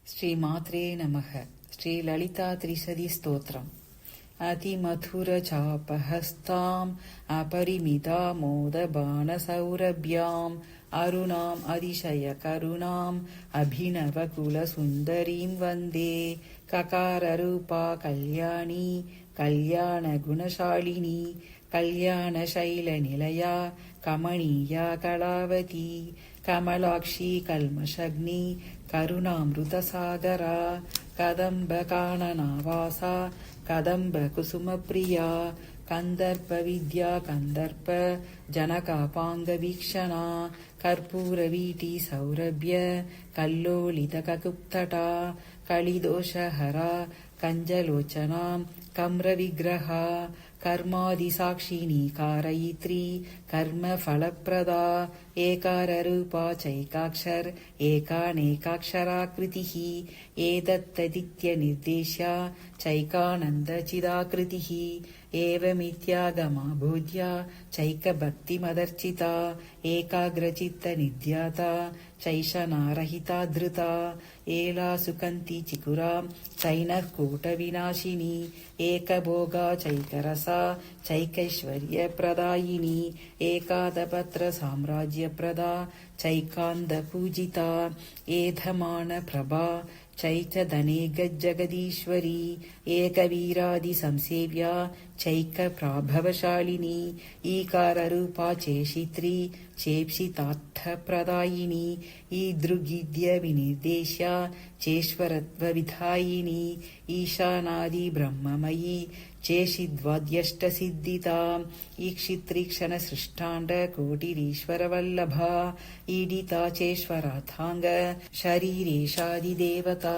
श्रीमात्रे नमः। श्रीललिता त्रिशति स्तोत्रम्। अतिमधुरचापहस्ताम् अपरिमितामोदबाणसौरभ्याम् अरुणाम् अतिशयकरुणाम् अभिनवकुलसुन्दरीम् वन्दे। ककाररूपा कल्याणी कल्याणगुणशालिनी कल्याणशैलनिलया कमनीया कलावती कमलाक्षी कल्मषग्नि करुणामृतसागरा कदम्बकाननवासा कदम्बकुसुमप्रिया कन्दर्पविद्या कन्दर्प जनकापाङ्गवीक्षणा कर्पूरवीटी सौरभ्य कल्लोलितककुप्तटा कलिदोषहरा कञ्जलोचना कम्रविग्रहा कर्मादिसाक्षिणी कारयित्री कर्मफलप्रदा एकाररूपा चैकाक्षर एकानेकाक्षराकृतिः एतत्तदित्यनिर्देश्या चैकानन्दचिदाकृतिः एवमित्यागमा बोध्या चैकभक्तिमदर्चिता एकाग्रचित्तनिध्याता चैषणारहिता धृता एला सुकन्ति चिकुरा चैनःकूटविनाशिनी एकभोगा चैकरसा चैकैश्वर्यप्रदायिनी एकादपत्रसाम्राज्यप्रदा चैकान्दपूजिता एधमानप्रभा चैतधनेगज्जगदीश्वरी एकवीरादिसंसेव्या चैकप्राभवशालिनी ईकाररूपा चेशित्री चेप्सितार्थप्रदायिनी ईदृगिद्यविनिर्देश्या चेश्वरत्वविधायिनी ईशानादिब्रह्ममयी चेशिद्वाद्यष्टसिद्धिता ईक्षित्रीक्षणसृष्टाण्डकोटिरीश्वरवल्लभा ईडिता चेश्वराथाङ्ग शरीरेशादिदेवता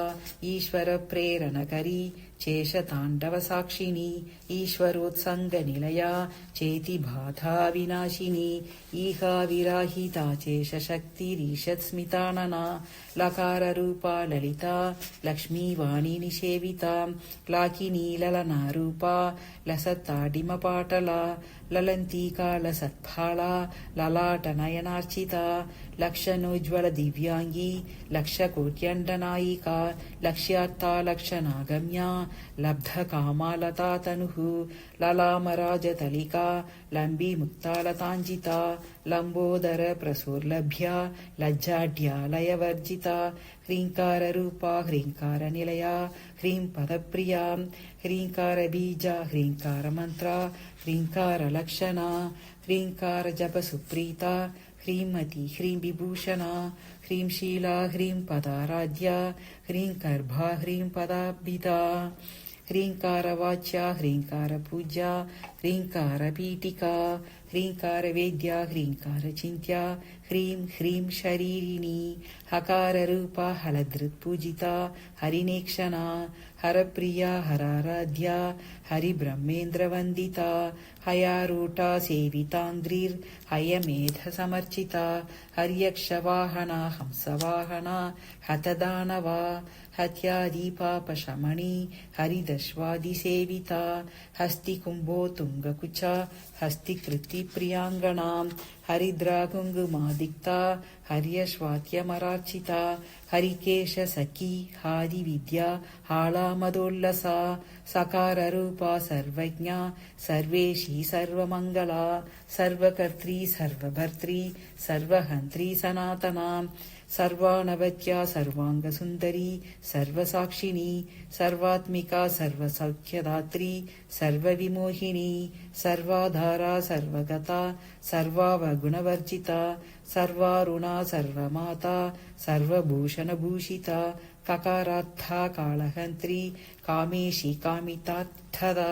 ईश्वरप्रेरणकरी चेशताण्डवसाक्षिणी ईश्वरोत्सङ्गनिलया चेतिबाधा विनाशिनी ईहा विराहिता चेशशक्तिरीषत्स्मितानना लकाररूपा ललिता लक्ष्मीवाणी निषेविता लाकिनी ललनारूपा लसत्ताडिमपाटला ललन्तीका लसत्फाला ललाटनयनार्चिता लक्षणोज्ज्वलदिव्याङ्गी लक्षकोट्यण्डनायिका लक्ष्यार्था लक्षणागम्या लब्धकामालता तनुः ललामराजतलिका लम्बिमुक्तालताञ्जिता लम्बोदरप्रसोर्लभ्या लज्जाढ्यालयवर्जिता ह्रीङ्काररूपा ह्रीङ्कारनिलया ह्रीं पदप्रिया ह्रीङ्कारबीजा ह्रीङ्कारमन्त्रा ह्रीङ्कारलक्षणा ह्रीङ्कारजपसुप्रीता ह्रीमती ह्रीं विभूषणा ह्रीं शीला ह्रीं पदाराध्या ह्रीं गर्भा ह्रीं पदाभिता ह्रीङ्कारवाच्या ह्रीङ्कारपूज्या ह्रीङ्कारपीठिका ह्रीङ्कारवेद्या ह्रीङ्कारचिन्त्या ह्रीं ह्रीं शरीरिणी हकाररूपा हलधृत्पूजिता हरिनेक्षणा हरप्रिया हराराध्या हरिब्रह्मेन्द्रवन्दिता हयारूढा सेविताङ्घ्रिर्हयमेधसमर्चिता हर्यक्षवाहना हंसवाहना हतदानवा हत्यादिपापशमनी हरिदश्वादिसेविता हस्तिकुम्भोत्तुङ्गकुचा हस्तिकृतिप्रियाङ्गना हरिद्राकुङ्कुमादिक्ता हर्यश्वात्यमरार्चिता हरिकेशसखी हादिविद्या हालामदोल्लसा सकाररूपा सर्वज्ञा सर्वेशी सर्वमङ्गला सर्वकर्त्री सर्वभर्त्री सर्वहन्त्री सनातना सर्वानवत्या सर्वाङ्गसुन्दरी सर्वसाक्षिणी सर्वात्मिका सर्वसौख्यदात्री सर्वविमोहिनी सर्वाधारा सर्वगता सर्वावगुणवर्जिता सर्वारुणा सर्वमाता सर्वभूषणभूषिता ककारार्था कालहन्त्री कामेशी कामितार्थदा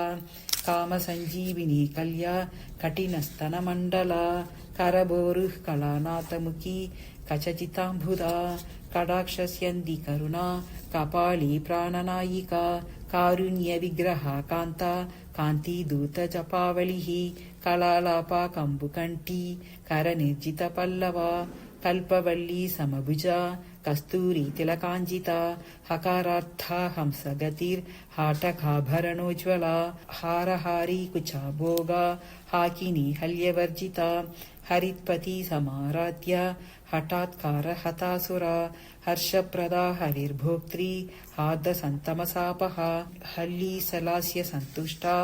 कामसञ्जीविनी कल्या कठिनस्तनमण्डला करबोरुः कलानाथमुखी कचचिताम्बुदा कटाक्षस्यन्दी करुणा कपाली प्राणनायिका कारुण्यविग्रहा कान्ता कान्तिदूतजपावलिः कलालापा कम्बुकण्ठी करनिर्जितपल्लवा कल्पवल्ली समभुजा कस्तूरी तिलकाञ्जिता हकारार्था हंसगतिर्हाटकाभरणोज्ज्वला हारहारी कुचाभोगा हाकिनी हल्यवर्जिता हरित्पति समाराध्या हठात्कार हतासुरा हर्षप्रदा हविर्भोक्त्री हार्दसन्तमसापः हल्लीसलास्य सन्तुष्टा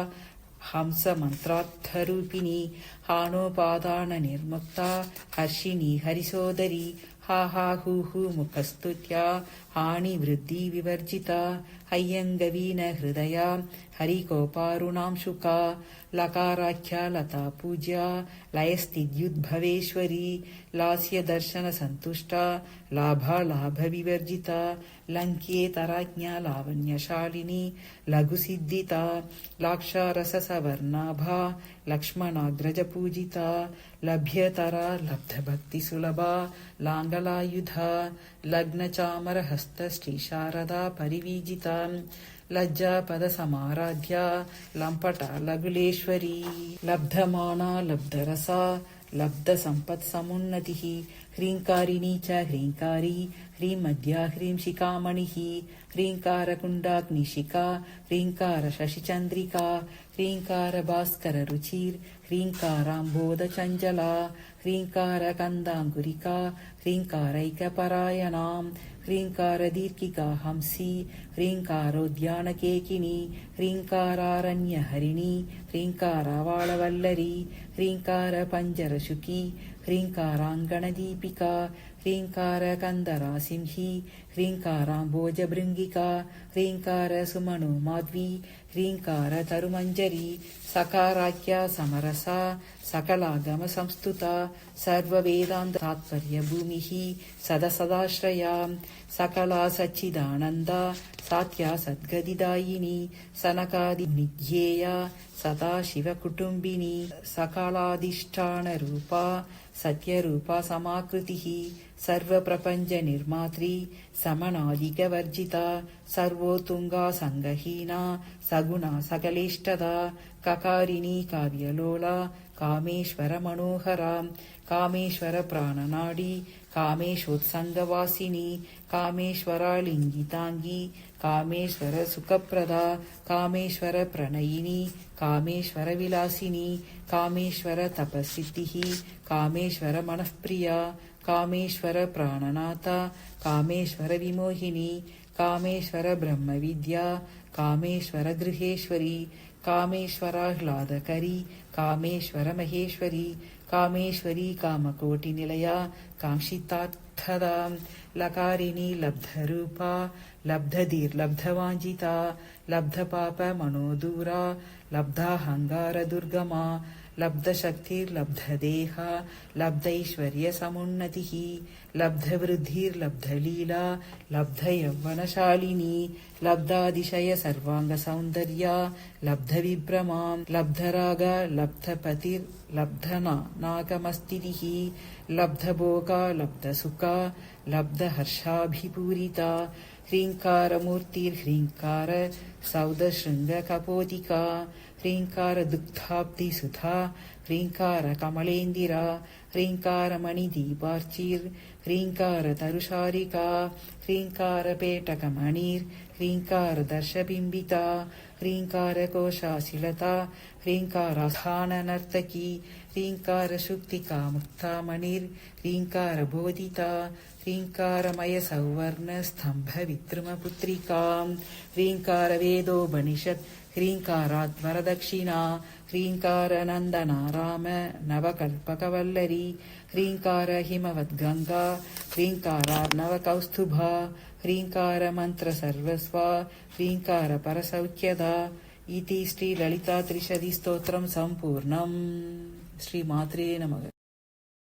हंसमन्त्रार्थरूपिणी हानोपादाननिर्मुक्ता हर्षिणी हरिसोदरी हा हा हू मुखस्तुत्या हानिवृद्धिविवर्जिता हय्यङ्गवीन हृदया हरिकोपारुणांशुका लकाराख्या लता पूज्या लयस्थित्युद्भवेश्वरी लास्यदर्शनसन्तुष्टा लाभालाभविवर्जिता लङ्केतराज्ञा लावण्यशालिनी लघुसिद्धिता लाक्षारससवर्णाभा लक्ष्मणाग्रजपूजिता लभ्यतरा लब्धभक्तिसुलभा लाङ्गलायुधा लग्नचामरहस्तश्रीशारदा परिवीजिता लज्जापदसमाराध्या लम्पटा लघुलेश्वरी लब्धमाना लब्धरसा लब्धसम्पत्समुन्नतिः ह्रीङ्कारिणी च ह्रीङ्कारी ह्रीमद्या ह्रीं शिखामणिः ह्रीङ्कारकुण्डाग्निशिखा ह्रीङ्कारशशिचन्द्रिका ह्रीङ्कारभास्कररुचिर् ह्रीङ्काराम्बोधचञ्चला ह्रीङ्कारकन्दाङ्कुरिका ह्रीङ्कारैकपरायणाम् ह्रीङ्कारदीर्घिका हंसी ह्रीङ्कारोद्यानकेकिनी ह्रीङ्कारारण्यहरिणी ह्रीङ्कारावाळवल्लरी ह्रीङ्कारपञ्जरशुकी ह्रीङ्काराङ्गणदीपिका ह्रीङ्कारकन्दरासिंही ह्रीङ्काराम्बोजभृङ्गिका ह्रीङ्कारसुमनोमाध्वी ह्रीङ्कारतरुमञ्जरी सकाराख्या समरसा सकलागमसंस्तुता सर्ववेदान्ततात्पर्यभूमिः सदसदाश्रया सकला सच्चिदानन्दा सात्या सद्गतिदायिनी सनकादिनिध्येया सदाशिवकुटुम्बिनी सकलाधिष्ठानरूपा सत्यरूपा समाकृतिः सर्वप्रपञ्चनिर्मात्री समनादिकवर्जिता सर्वोत्तुङ्गा सङ्गहीना सगुणा सकलेष्टदा ककारिणी काव्यलोला कामेश्वरमनोहरा कामेश्वरप्राणनाडी कामेशोत्सङ्गवासिनी कामेश्वरालिङ्गिताङ्गी कामेश्वरसुखप्रदा कामेश्वरप्रणयिनी कामेश्वरविलासिनी कामेश्वरतपस्सिद्धिः कामेश्वरमनःप्रिया कामेश्वरप्राणनाथा कामेश्वरविमोहिनी कामेश्वरब्रह्मविद्या कामेश्वरगृहेश्वरी कामेश्वराह्लादकरी कामेश्वरमहेश्वरी कामेश्वरी कामकोटिनिलया काङ्क्षितार्थदा लकारिणी लब्धरूपा लब्धधीर्लब्धवाञ्छिता लब्धपापमनोदूरा लब्धाहङ्कारदुर्गमा लब्धशक्तिर्लब्धदेहा लब्धैश्वर्यसमुन्नतिः लब्धवृद्धिर्लब्धलीला लब्धयौवनशालिनी लब्धातिशय सर्वाङ्गसौन्दर्या लब्धविभ्रमा लब्धरागा लब्धपतिर्लब्धनागमस्तिः लब्धभोगा लब्धसुखा लब्धहर्षाभिपूरिता ह्रीङ्कारमूर्तिर्ह्रीङ्कार सौदशृङ्गकपोतिका ह्रीङ्कारदुग्धाब्धिसुधा ह्रीङ्कारकमलेन्दिरा ह्रीङ्कारमणिदीपार्चिर् ह्रीङ्कारतरुशारिका ह्रीङ्कारपेटकमणिर् ह्रीङ्कारदर्शबिम्बिता ह्रीङ्कारकोशाशिलता ह्रीङ्कारास्थाननर्तकी ह्रीङ्कारशुक्तिका मुक्तामणिर् ह्रीङ्कारबोधिता ह्रीङ्कारमयसौवर्णस्तम्भविद्रुमपुत्रिका ह्रीङ्कारवेदोपनिषत् ह्रीङ्काराद्वरदक्षिणा ह्रीङ्कारनन्दनाराम नवकल्पकवल्लरी ह्रीङ्कारहिमवद्गङ्गा ह्रीङ्कारार्णवकौस्तुभा ह्रीङ्कारमन्त्रसर्वस्वा ह्रीङ्कारपरसौख्यदा इति श्रीललितात्रिशतिस्तोत्रं सम्पूर्णम्. श्रीमात्रे नमः.